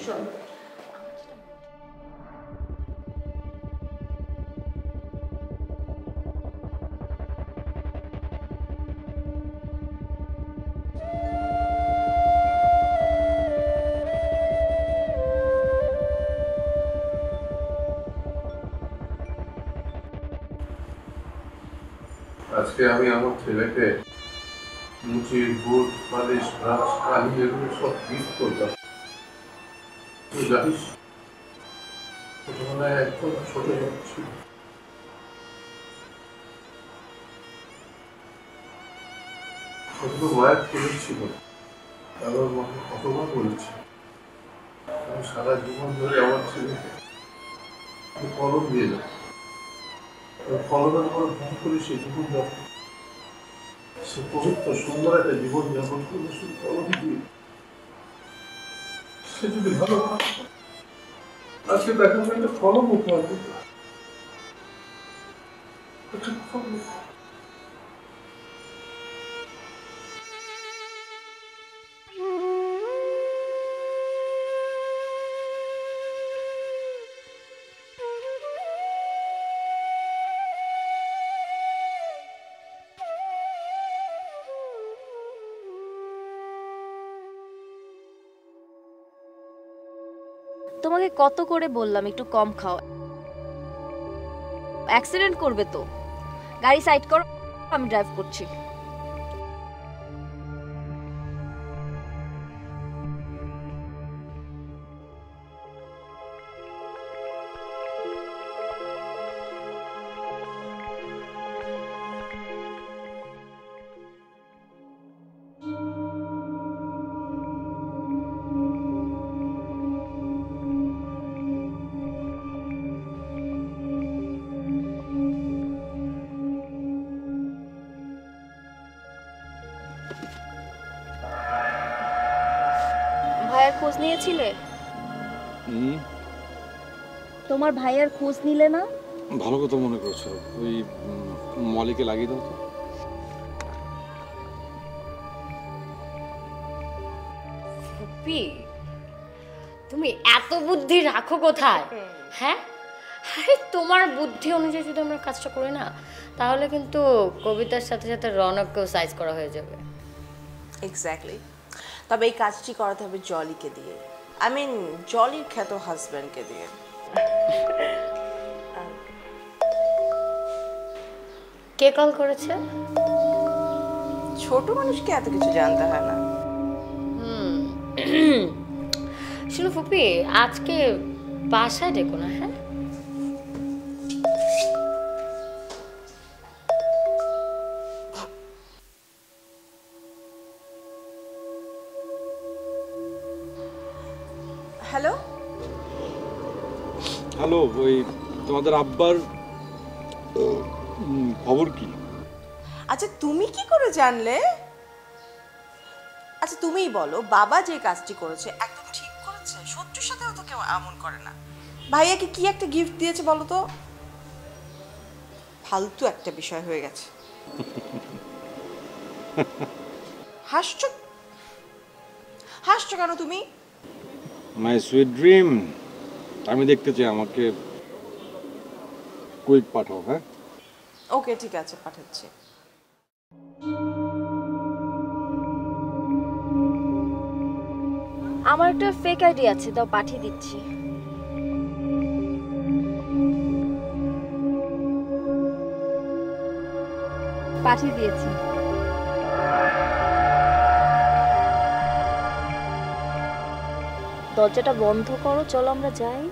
শোন, আজকে আমি আমার ছেলেকে মুচি, বুট, পালিশ, ব্রাশ, কালি এগুলো সব গিফট করতাম। তুই জানিস ছোটবেলায় একদম ছোট ছিল, মায়ের কোলে ছিল। তারপর মাকে কতবার বলেছি আমি সারা জীবন ধরে আমার ছেলেকে কলম দিয়ে যাই, কলমের উপর ভর করে সে জীবন যাপন, সে পবিত্র সুন্দর একটা জীবন যাপন করলে শুধু কলম দিয়ে। সে যদি ভালো আজকে দেখা যায় একটা কলম উপহার দিত, একটা কলম। তোমাকে কত করে বললাম একটু কম খাও, অ্যাক্সিডেন্ট করবে তো। গাড়ি সাইড করো, আমি ড্রাইভ করছি। ভাইয়ের খোঁজ নিয়েছিলে? তোমার ভাইয়ের খোঁজ নিলে না? ভালো কথা মনে করছো। ওই মলিকে লাগিয়ে দাও তো। ফুপি, তুমি এত বুদ্ধি রাখো কোথায়? হ্যাঁ, আরে তোমার বুদ্ধি অনুযায়ী যদি আমরা কাজটা করি না, তাহলে কিন্তু কবিতার সাথে সাথে রনককেও সাইজ করা হয়ে যাবে। এক্স্যাক্টলি। তবে এই কাজটি করাতে হবে জলিকে দিয়ে, আই মিন জলির খ্যাত হাজব্যান্ডকে দিয়ে। কে কল করেছে? ছোট মানুষকে এত কিছু জানতে হয় না। শুনো ফুপি, আজকে বাসায় ডেকো না। হ্যাঁ, হ্যালো হ্যালো, ওই তোমাদের আব্বার খবর কি? আচ্ছা তুমি কি করে জানলে? আচ্ছা তুমিই বলো, বাবা যে কাজটি করেছে একদম ঠিক করেছে? শত্রুর সাথেও তো কেউ এমন করে না। ভাইয়াকে কি একটা গিফট দিয়েছে বলো তো? ফালতু একটা বিষয় হয়ে গেছে। হাসছো হাসছো কেন তুমি? মাই সুইট ড্রিম, আমি দেখতে চাই, আমাকে কুইক পাঠাও। হ্যাঁ, ওকে ঠিক আছে, পাঠাচ্ছি। আমার একটা ফেক আইডি আছে, দাও পাঠিয়ে দিচ্ছি। পাঠিয়ে দিয়েছি। দরজাটা বন্ধ করো, চলো আমরা যাই।